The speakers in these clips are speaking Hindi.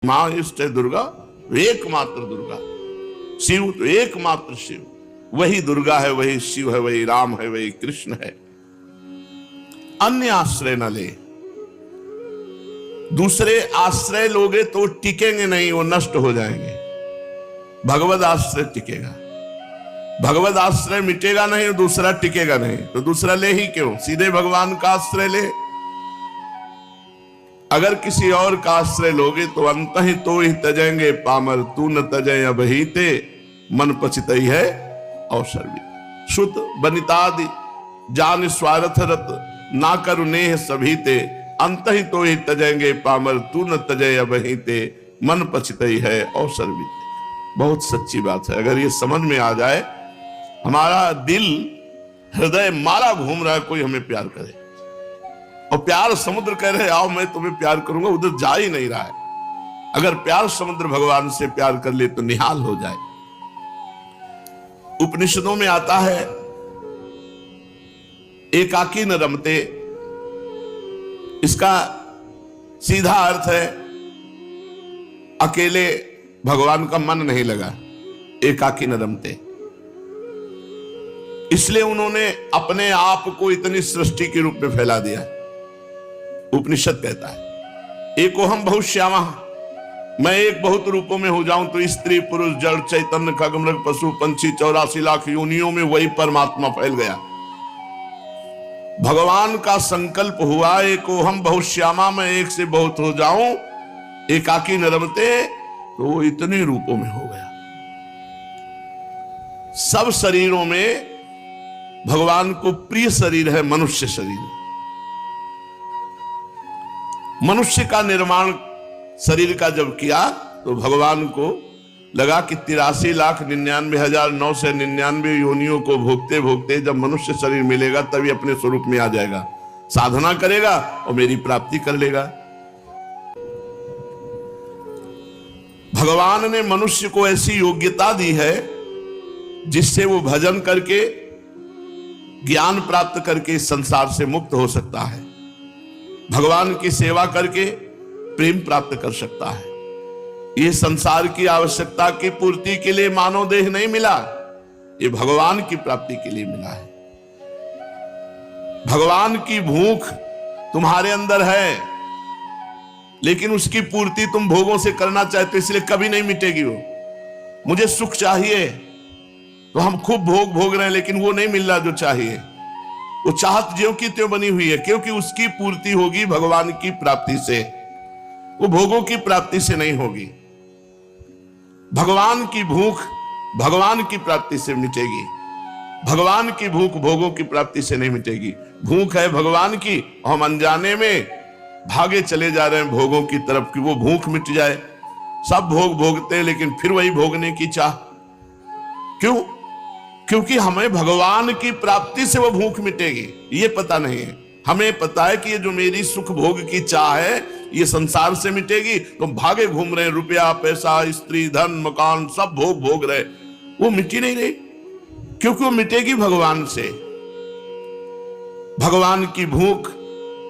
मां इष्ट है दुर्गा, एकमात्र दुर्गा। शिव तो एकमात्र शिव, वही दुर्गा है, वही शिव है, वही राम है, वही कृष्ण है। अन्य आश्रय न ले। दूसरे आश्रय लोगे तो टिकेंगे नहीं, वो नष्ट हो जाएंगे। भगवत आश्रय टिकेगा। भगवत आश्रय मिटेगा नहीं, दूसरा टिकेगा नहीं, तो दूसरा ले ही क्यों, सीधे भगवान का आश्रय ले। अगर किसी और का आश्रय लोगे तो अंतहि तो ही तजेंगे पामर, तू न तजय अबहिते, मन पचितई है अवसर भी। शुद्ध बनितादि जान स्वार्थ रत, ना करु नेह सभीते, अंतहि तो ही तजेंगे पामर, तू न तजय अबहिते, मन पचितई है अवसर भी। बहुत सच्ची बात है। अगर ये समझ में आ जाए, हमारा दिल हृदय मारा घूम रहा है, कोई हमें प्यार करे और प्यार समुद्र कह रहे आओ मैं तुम्हें प्यार करूंगा, उधर जा ही नहीं रहा है। अगर प्यार समुद्र भगवान से प्यार कर ले तो निहाल हो जाए। उपनिषदों में आता है एकाकी न रमते, इसका सीधा अर्थ है अकेले भगवान का मन नहीं लगा, एकाकी न रमते। इसलिए उन्होंने अपने आप को इतनी सृष्टि के रूप में फैला दिया। उपनिषद कहता है एकोहम बहुश्यामा, मैं एक बहुत रूपों में हो जाऊं तो स्त्री पुरुष जड़ चैतन्य खगमृग पशु पंछी 84 लाख योनियों में वही परमात्मा फैल गया। भगवान का संकल्प हुआ एकोहम बहुश्यामा, मैं एक से बहुत हो जाऊं, एकाकी न रमते, तो वो इतने रूपों में हो गया। सब शरीरों में भगवान को प्रिय शरीर है मनुष्य शरीर। मनुष्य का निर्माण शरीर का जब किया तो भगवान को लगा कि 83,99,999 योनियों को भोगते भोगते जब मनुष्य शरीर मिलेगा तभी अपने स्वरूप में आ जाएगा, साधना करेगा और मेरी प्राप्ति कर लेगा। भगवान ने मनुष्य को ऐसी योग्यता दी है जिससे वो भजन करके ज्ञान प्राप्त करके इस संसार से मुक्त हो सकता है, भगवान की सेवा करके प्रेम प्राप्त कर सकता है। ये संसार की आवश्यकता की पूर्ति के लिए मानव देह नहीं मिला, ये भगवान की प्राप्ति के लिए मिला है। भगवान की भूख तुम्हारे अंदर है, लेकिन उसकी पूर्ति तुम भोगों से करना चाहते हो, इसलिए कभी नहीं मिटेगी वो। मुझे सुख चाहिए तो हम खूब भोग भोग रहे हैं, लेकिन वो नहीं मिल रहा जो चाहिए। वो चाहत ज्यों की त्यों बनी हुई है, क्योंकि उसकी पूर्ति होगी भगवान की प्राप्ति से, वो भोगों की प्राप्ति से नहीं होगी। भगवान की भूख भगवान की प्राप्ति से मिटेगी, भगवान की भूख भोगों की प्राप्ति से नहीं मिटेगी। भूख है भगवान की, हम अनजाने में भागे चले जा रहे हैं भोगों की तरफ कि वो भूख मिट जाए। सब भोग भोगते हैं लेकिन फिर वही भोगने की चाह। क्यों? क्योंकि हमें भगवान की प्राप्ति से वो भूख मिटेगी ये पता नहीं है। हमें पता है कि ये जो मेरी सुख भोग की चाह है ये संसार से मिटेगी, तो भागे घूम रहे हैं, रुपया पैसा स्त्री धन मकान सब भोग भोग रहे, वो मिटी नहीं रही, क्योंकि वो मिटेगी भगवान से। भगवान की भूख,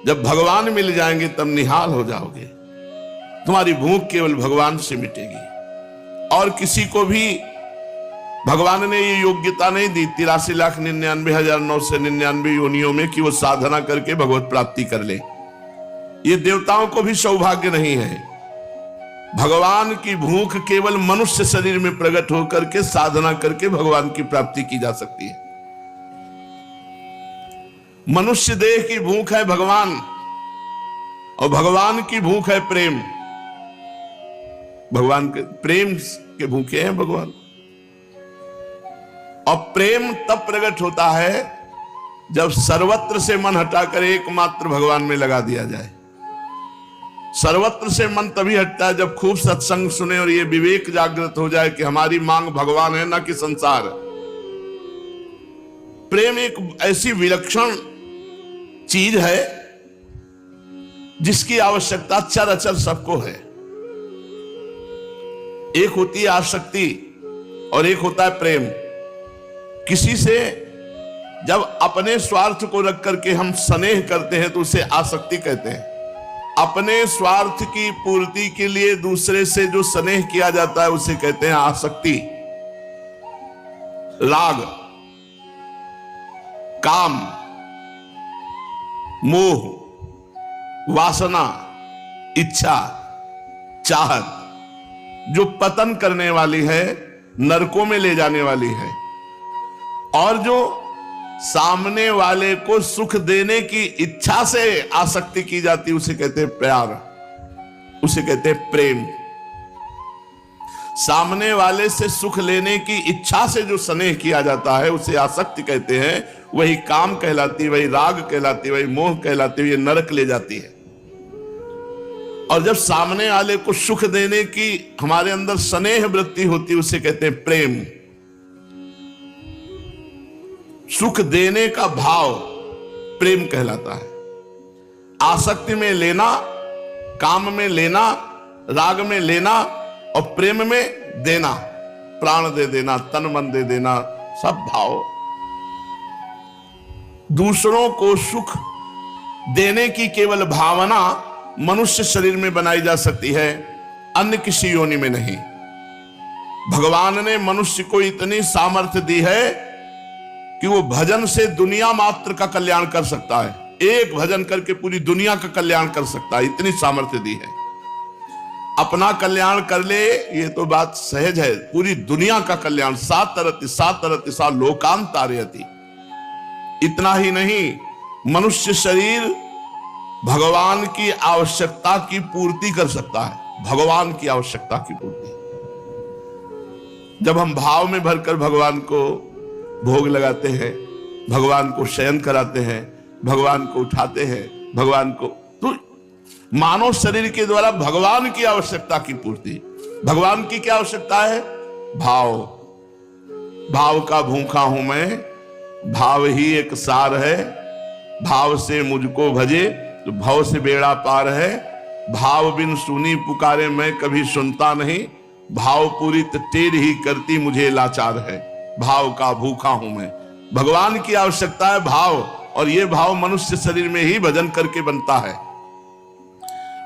जब भगवान मिल जाएंगे तब निहाल हो जाओगे। तुम्हारी भूख केवल भगवान से मिटेगी। और किसी को भी भगवान ने ये योग्यता नहीं दी 83,99,999 योनियों में कि वो साधना करके भगवत प्राप्ति कर ले। ये देवताओं को भी सौभाग्य नहीं है। भगवान की भूख केवल मनुष्य शरीर में प्रकट होकर के साधना करके भगवान की प्राप्ति की जा सकती है। मनुष्य देह की भूख है भगवान, और भगवान की भूख है प्रेम। भगवान के प्रेम के भूखे हैं भगवान। और प्रेम तब प्रकट होता है जब सर्वत्र से मन हटाकर एकमात्र भगवान में लगा दिया जाए। सर्वत्र से मन तभी हटता है जब खूब सत्संग सुने और ये विवेक जागृत हो जाए कि हमारी मांग भगवान है, ना कि संसार। प्रेम एक ऐसी विलक्षण चीज है जिसकी आवश्यकता चर अचर सबको है। एक होती है आसक्ति और एक होता है प्रेम। किसी से जब अपने स्वार्थ को रख करके हम स्नेह करते हैं तो उसे आसक्ति कहते हैं। अपने स्वार्थ की पूर्ति के लिए दूसरे से जो स्नेह किया जाता है उसे कहते हैं आसक्ति। राग, काम, मोह, वासना, इच्छा, चाहत जो पतन करने वाली है, नरकों में ले जाने वाली है, और जो सामने वाले को सुख देने की इच्छा से आसक्ति की जाती है उसे कहते हैं प्यार, उसे कहते हैं प्रेम। सामने वाले से सुख लेने की इच्छा से जो स्नेह किया जाता है उसे आसक्ति कहते हैं। वही काम कहलाती है, वही राग कहलाती है, वही मोह कहलाती है, ये नरक ले जाती है। और जब सामने वाले को सुख देने की हमारे अंदर स्नेह वृत्ति होती है उसे कहते हैं प्रेम। सुख देने का भाव प्रेम कहलाता है। आसक्ति में लेना, काम में लेना, राग में लेना और प्रेम में देना, प्राण दे देना, तन मन दे देना, सब भाव। दूसरों को सुख देने की केवल भावना मनुष्य शरीर में बनाई जा सकती है, अन्य किसी योनि में नहीं। भगवान ने मनुष्य को इतनी सामर्थ्य दी है कि वो भजन से दुनिया मात्र का कल्याण कर सकता है। एक भजन करके पूरी दुनिया का कल्याण कर सकता है, इतनी सामर्थ्य दी है। अपना कल्याण कर ले ये तो बात सहज है, पूरी दुनिया का कल्याण। सात तरति सा लोकान तारयति। इतना ही नहीं, मनुष्य शरीर भगवान की आवश्यकता की पूर्ति कर सकता है, भगवान की आवश्यकता की पूर्ति। जब हम भाव में भरकर भगवान को भोग लगाते हैं, भगवान को शयन कराते हैं, भगवान को उठाते हैं, भगवान को, तो मानव शरीर के द्वारा भगवान की आवश्यकता की पूर्ति। भगवान की क्या आवश्यकता है? भाव। भाव का भूखा हूं मैं, भाव ही एक सार है। भाव से मुझको भजे तो भाव से बेड़ा पार है। भाव बिन सुनी पुकारे मैं कभी सुनता नहीं, भाव पूरी टेढ़ ही करती मुझे लाचार है। भाव का भूखा हूं मैं। भगवान की आवश्यकता है भाव, और यह भाव मनुष्य शरीर में ही भजन करके बनता है।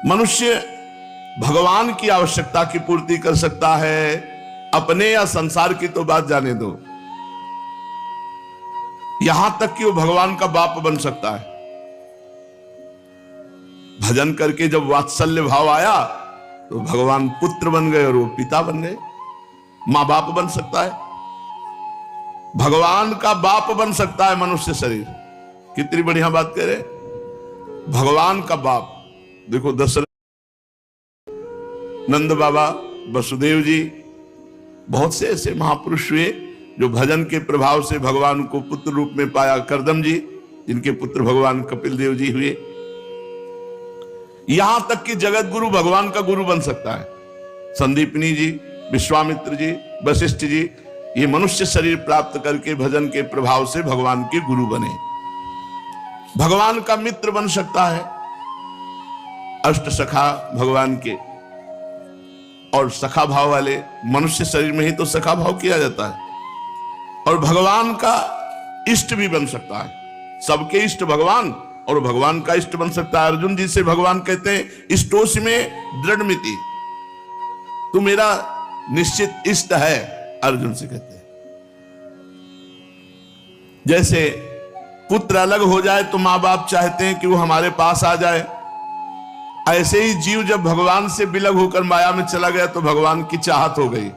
मनुष्य भगवान की आवश्यकता की पूर्ति कर सकता है, अपने या संसार की तो बात जाने दो, यहां तक कि वो भगवान का बाप बन सकता है। भजन करके जब वात्सल्य भाव आया तो भगवान पुत्र बन गए और वो पिता बन गए, मां बाप बन सकता है, भगवान का बाप बन सकता है मनुष्य शरीर। कितनी बढ़िया बात कह रहे, भगवान का बाप। देखो दशरथ, नंद बाबा, वसुदेव जी, बहुत से ऐसे महापुरुष हुए जो भजन के प्रभाव से भगवान को पुत्र रूप में पाया। करदम जी, जिनके पुत्र भगवान कपिल देव जी हुए। यहां तक कि जगत गुरु भगवान का गुरु बन सकता है। संदीपनी जी, विश्वामित्र जी, वशिष्ठ जी, ये मनुष्य शरीर प्राप्त करके भजन के प्रभाव से भगवान के गुरु बने। भगवान का मित्र बन सकता है। अष्ट सखा भगवान के, और सखा भाव वाले मनुष्य शरीर में ही तो सखा भाव किया जाता है। और भगवान का इष्ट भी बन सकता है। सबके इष्ट भगवान, और भगवान का इष्ट बन सकता है। अर्जुन जी से भगवान कहते हैं इष्टोस में दृढ़मिति, तू मेरा निश्चित इष्ट है, अर्जुन से कहते हैं। जैसे पुत्र अलग हो जाए तो मां बाप चाहते हैं कि वो हमारे पास आ जाए, ऐसे ही जीव जब भगवान से बिलग होकर माया में चला गया तो भगवान की चाहत हो गई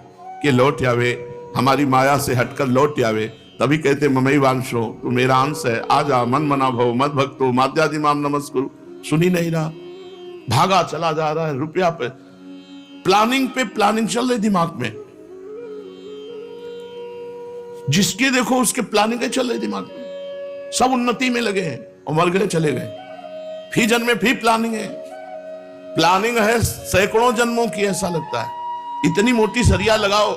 कि लौट आवे, हमारी माया से हटकर लौट आवे। तभी कहते ममई वांशो, तू मेरा अंश है, आजा मन मना भव मद भक्तो माध्यादि माम नमस्कुरु। सुन ही नहीं रहा, भागा चला जा रहा है रुपया पे, प्लानिंग पे प्लानिंग चल रही दिमाग में। जिसके देखो उसके प्लानिंग चल रही दिमाग में, सब उन्नति में लगे हैं और मर गए चले गए। फी जन्म में फी प्लानिंग है, प्लानिंग है सैकड़ों जन्मों की, ऐसा लगता है। इतनी मोटी सरिया लगाओ,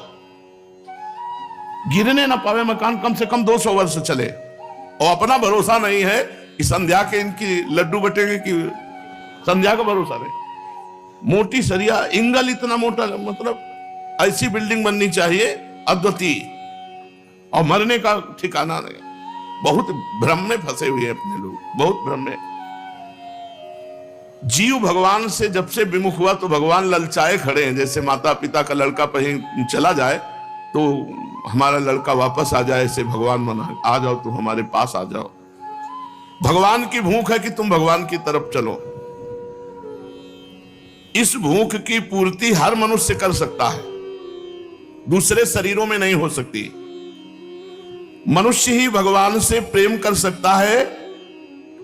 गिरने ना पावे मकान, कम से कम 200 वर्ष चले। और अपना भरोसा नहीं है कि संध्या के इनकी लड्डू बटेंगे, कि संध्या का भरोसा नहीं। मोटी सरिया, इंगल इतना मोटा, मतलब ऐसी बिल्डिंग बननी चाहिए अद्वितीय, और मरने का ठिकाना नहीं। बहुत भ्रम में फंसे हुए हैं अपने लोग, बहुत भ्रम में। जीव भगवान से जब से विमुख हुआ तो भगवान ललचाए खड़े हैं। जैसे माता पिता का लड़का कहीं चला जाए तो हमारा लड़का वापस आ जाए, ऐसे भगवान मना, आ जाओ तुम हमारे पास आ जाओ। भगवान की भूख है कि तुम भगवान की तरफ चलो। इस भूख की पूर्ति हर मनुष्य कर सकता है, दूसरे शरीरों में नहीं हो सकती। मनुष्य ही भगवान से प्रेम कर सकता है,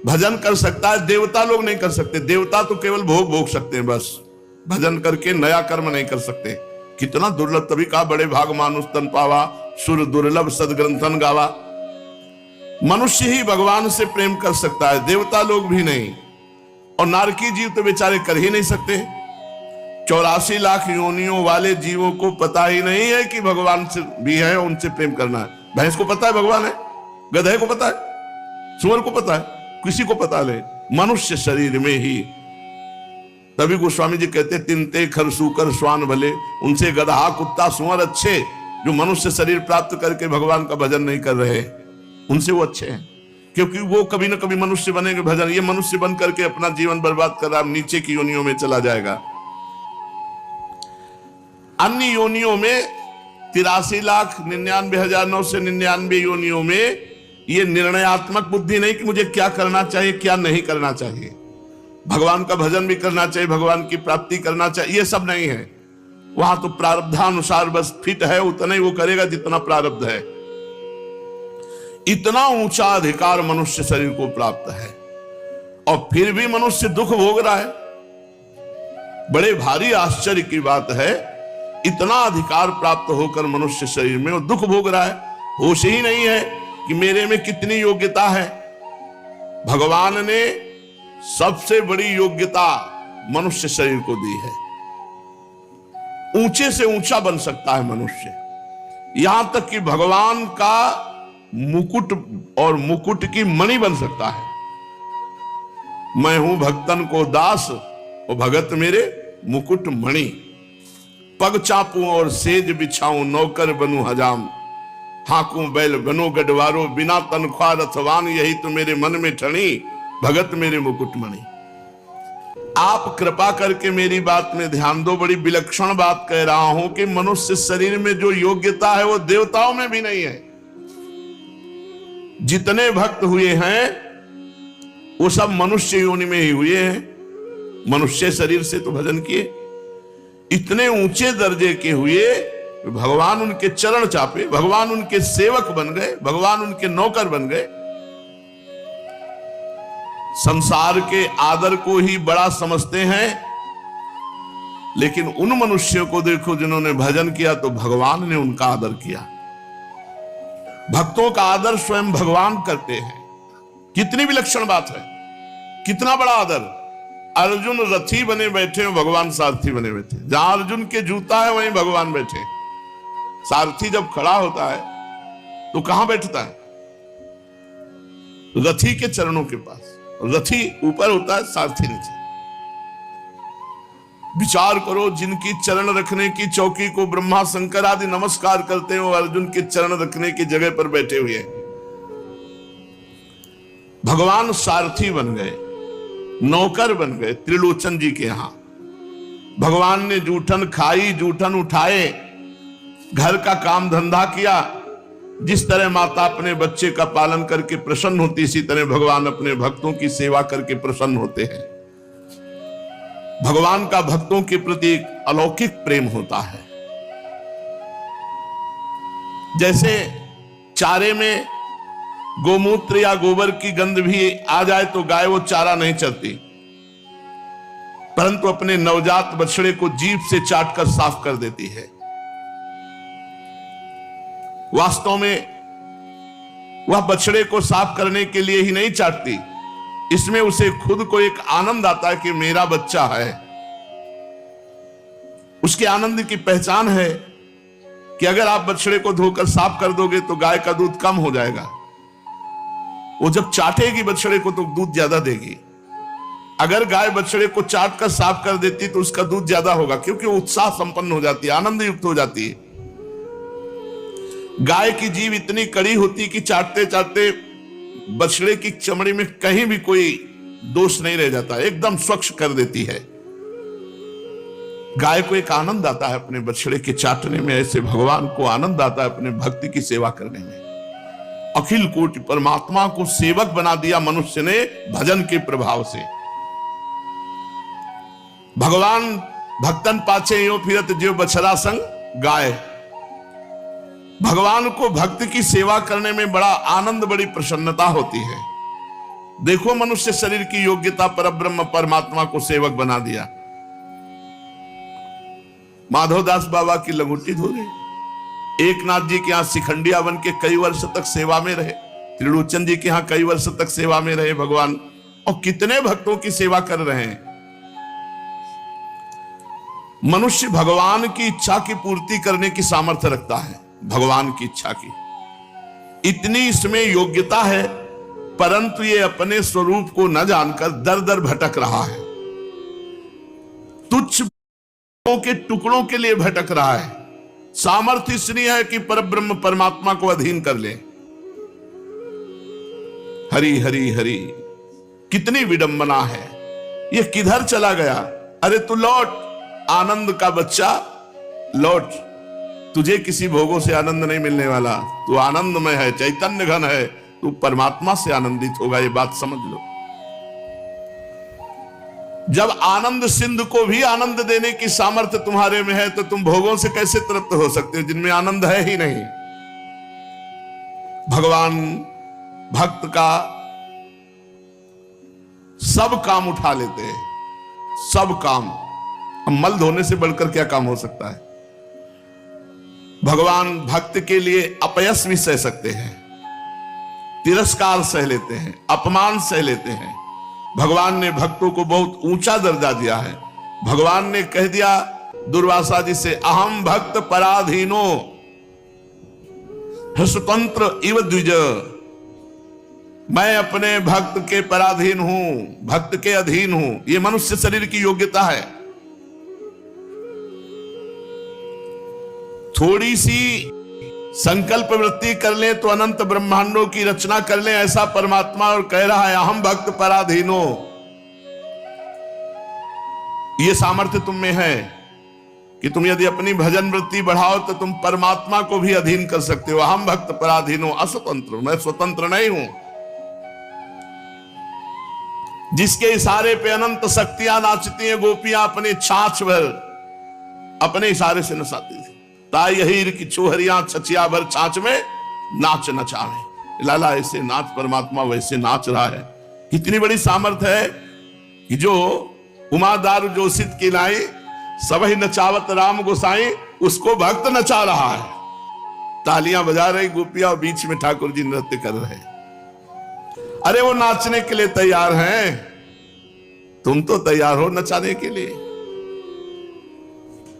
भजन कर सकता है, देवता लोग नहीं कर सकते। देवता तो केवल भोग भोग सकते हैं बस, भजन करके नया कर्म नहीं कर सकते। कितना दुर्लभ, तभी कहा बड़े भाग मानुष तन पावा, सुर दुर्लभ सदग्रंथन गावा। मनुष्य ही भगवान से प्रेम कर सकता है, देवता लोग भी नहीं। और नारकी जीव तो बेचारे कर ही नहीं सकते। 84 लाख योनियों वाले जीवों को पता ही नहीं है कि भगवान से भी है, उनसे प्रेम करना है। भैंस को पता है भगवान है, गधे को पता है, सुअर को पता है, किसी को पता नहीं, मनुष्य शरीर में ही। तभी गोस्वामी जी कहते तिनते खरसूकर स्वान भले, उनसे गधा कुत्ता सुअर अच्छे, जो मनुष्य शरीर प्राप्त करके भगवान का भजन नहीं कर रहे, उनसे वो अच्छे हैं, क्योंकि वो कभी ना कभी मनुष्य बनेंगे भजन। ये मनुष्य बन करके अपना जीवन बर्बाद कर रहा, नीचे की योनियों में चला जाएगा। अन्य योनियों में 83,99,999 योनियों में ये निर्णयात्मक बुद्धि नहीं कि मुझे क्या करना चाहिए क्या नहीं करना चाहिए, भगवान का भजन भी करना चाहिए, भगवान की प्राप्ति करना चाहिए, ये सब नहीं है। वहां तो प्रारब्धानुसार बस फिट है उतना ही वो करेगा जितना प्रारब्ध है। इतना ऊंचा अधिकार मनुष्य शरीर को प्राप्त है और फिर भी मनुष्य दुख भोग रहा है। बड़े भारी आश्चर्य की बात है, इतना अधिकार प्राप्त होकर मनुष्य शरीर में वो दुख भोग रहा है। होश ही नहीं है कि मेरे में कितनी योग्यता है। भगवान ने सबसे बड़ी योग्यता मनुष्य शरीर को दी है। ऊंचे से ऊंचा बन सकता है मनुष्य, यहां तक कि भगवान का मुकुट और मुकुट की मणि बन सकता है। मैं हूं भक्तन को दास और भगत मेरे मुकुट मणि। पग चापूं और सेज बिछाऊं, नौकर बनूं हजाम, हाकूं बैल बनो गडवारो, बिना तनख्वाह रथवान, यही तो मेरे मन में ठनी, भगत मेरे मुकुटमणि। आप कृपा करके मेरी बात में ध्यान दो, बड़ी विलक्षण बात कह रहा हूं कि मनुष्य शरीर में जो योग्यता है वो देवताओं में भी नहीं है। जितने भक्त हुए हैं वो सब मनुष्य योनि में ही हुए हैं। मनुष्य शरीर से तो भजन किए, इतने ऊंचे दर्जे के हुए, भगवान उनके चरण चापे, भगवान उनके सेवक बन गए, भगवान उनके नौकर बन गए। संसार के आदर को ही बड़ा समझते हैं, लेकिन उन मनुष्यों को देखो जिन्होंने भजन किया तो भगवान ने उनका आदर किया। भक्तों का आदर स्वयं भगवान करते हैं। कितनी विलक्षण बात है, कितना बड़ा आदर। अर्जुन रथी बने बैठे हैं, भगवान सारथी बने बैठे। जहां अर्जुन के जूता है वहीं भगवान बैठे। सारथी जब खड़ा होता है तो कहां बैठता है? रथी के चरणों के पास। रथी ऊपर होता है, सारथी नीचे। विचार करो, जिनकी चरण रखने की चौकी को ब्रह्मा शंकर आदि नमस्कार करते हैं, वो अर्जुन के चरण रखने की जगह पर बैठे हुए हैं। भगवान सारथी बन गए, नौकर बन गए त्रिलोचन जी के यहां। भगवान ने जूठन खाई, जूठन उठाए, घर का काम धंधा किया। जिस तरह माता अपने बच्चे का पालन करके प्रसन्न होती, इसी तरह भगवान अपने भक्तों की सेवा करके प्रसन्न होते हैं। भगवान का भक्तों के प्रति एक अलौकिक प्रेम होता है। जैसे चारे में गोमूत्र या गोबर की गंध भी आ जाए तो गाय वो चारा नहीं चरती, परंतु अपने नवजात बछड़े को जीभ से चाटकर साफ कर देती है। वास्तव में वह बछड़े को साफ करने के लिए ही नहीं चाटती, इसमें उसे खुद को एक आनंद आता है कि मेरा बच्चा है। उसके आनंद की पहचान है कि अगर आप बछड़े को धोकर साफ कर दोगे तो गाय का दूध कम हो जाएगा। वो जब चाटेगी बछड़े को तो दूध ज्यादा देगी। अगर गाय बछड़े को चाट कर साफ कर देती तो उसका दूध ज्यादा होगा, क्योंकि वो उत्साह संपन्न हो जाती है, आनंद युक्त हो जाती है। गाय की जीभ इतनी कड़ी होती कि चाटते चाटते बछड़े की चमड़ी में कहीं भी कोई दोष नहीं रह जाता, एकदम स्वच्छ कर देती है। गाय को एक आनंद आता है अपने बछड़े के चाटने में, ऐसे भगवान को आनंद आता है अपने भक्ति की सेवा करने में। अखिल कोटि परमात्मा को सेवक बना दिया मनुष्य ने भजन के प्रभाव से। भगवान भक्तन पाछे यो फिरत जो बछड़ा संग गाय। भगवान को भक्त की सेवा करने में बड़ा आनंद, बड़ी प्रसन्नता होती है। देखो मनुष्य शरीर की योग्यता परब्रह्म परमात्मा को सेवक बना दिया। माधवदास बाबा की लंगोटी धोले, एकनाथ जी के यहां शिखंडिया बन के कई वर्ष तक सेवा में रहे, त्रिलोचन जी के यहां कई वर्ष तक सेवा में रहे भगवान, और कितने भक्तों की सेवा कर रहे हैं। मनुष्य भगवान की इच्छा की पूर्ति करने की सामर्थ्य रखता है, भगवान की इच्छा की इतनी इसमें योग्यता है, परंतु ये अपने स्वरूप को न जानकर दर दर भटक रहा है, तुच्छ के टुकड़ों के लिए भटक रहा है। सामर्थ्य इसलिए है कि परब्रह्म परमात्मा को अधीन कर ले। हरि हरि हरि, कितनी विडंबना है। ये किधर चला गया? अरे तू लौट, आनंद का बच्चा लौट। तुझे किसी भोगों से आनंद नहीं मिलने वाला, तू आनंदमय है, चैतन्य घन है, तू परमात्मा से आनंदित होगा, ये बात समझ लो। जब आनंद सिंधु को भी आनंद देने की सामर्थ्य तुम्हारे में है, तो तुम भोगों से कैसे तृप्त हो सकते हो जिनमें आनंद है ही नहीं। भगवान भक्त का सब काम उठा लेते हैं, सब काम। मल धोने से बढ़कर क्या काम हो सकता है? भगवान भक्त के लिए अपयश भी सह सकते हैं, तिरस्कार सह लेते हैं, अपमान सह लेते हैं। भगवान ने भक्तों को बहुत ऊंचा दर्जा दिया है। भगवान ने कह दिया दुर्वासा जी से, अहम भक्त पराधीनो स्वतंत्र इव द्विज। मैं अपने भक्त के पराधीन हूं, भक्त के अधीन हूं। यह मनुष्य शरीर की योग्यता है। थोड़ी सी संकल्प वृत्ति कर ले तो अनंत ब्रह्मांडों की रचना कर ले, ऐसा परमात्मा और कह रहा है अहम भक्त पराधीनो। ये सामर्थ्य तुम में है कि तुम यदि अपनी भजन वृत्ति बढ़ाओ तो तुम परमात्मा को भी अधीन कर सकते हो। अहम भक्त पराधीनो अस्वतंत्र, मैं स्वतंत्र नहीं हूं। जिसके इशारे पे अनंत शक्तियां नाचती हैं, गोपियां अपने छाछ भर अपने इशारे से नचाती थी। ताई हीर की चोहरियां छचिया भर छाछ में नाच नचावे। लाला ऐसे नाच परमात्मा वैसे नाच रहा है। कितनी बड़ी सामर्थ्य है कि जो उमादार जोशित की लाई सबही नचावत राम गोसाई, उसको भक्त नचा रहा है। तालियां बजा रही गोपियां और बीच में ठाकुर जी नृत्य कर रहे। अरे वो नाचने के लिए तैयार हैं, तुम तो तैयार हो नचाने के लिए।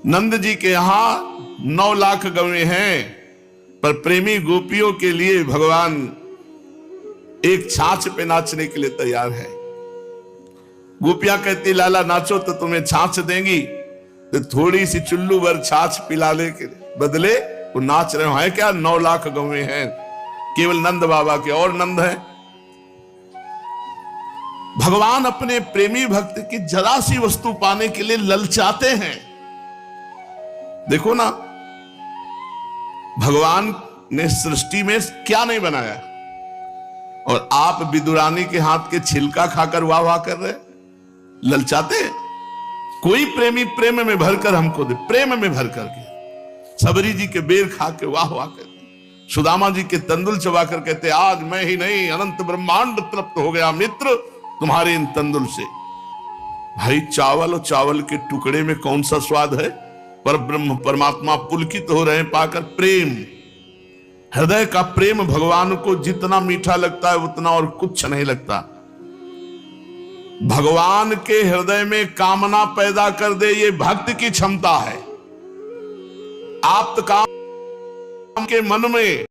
नंद जी के यहां 9 लाख गवे हैं, पर प्रेमी गोपियों के लिए भगवान एक छाछ पे नाचने के लिए तैयार है। गोपियां कहती लाला नाचो तो तुम्हें छाछ देंगी, तो थोड़ी सी चुल्लू भर छाछ पिलाने के बदले वो नाच रहे हैं। क्या 9 लाख गवे हैं केवल नंद बाबा के, और नंद है। भगवान अपने प्रेमी भक्त की जरा सी वस्तु पाने के लिए ललचाते हैं। देखो ना, भगवान ने सृष्टि में क्या नहीं बनाया, और आप विदुरानी के हाथ के छिलका खाकर वाह वाह कर रहे, ललचाते। कोई प्रेमी प्रेम में भरकर हमको दे, प्रेम में भर करके। सबरी जी के बेर खा के वाह वाह करते, सुदामा जी के तंदुल चबाकर कहते आज मैं ही नहीं अनंत ब्रह्मांड तृप्त हो गया मित्र तुम्हारे इन तंदुल से। भाई चावल और चावल के टुकड़े में कौन सा स्वाद है? पर ब्रह्म परमात्मा पुलकित हो रहे हैं पाकर प्रेम। हृदय का प्रेम भगवान को जितना मीठा लगता है उतना और कुछ नहीं लगता। भगवान के हृदय में कामना पैदा कर दे, ये भक्त की क्षमता है। आप्त काम के मन में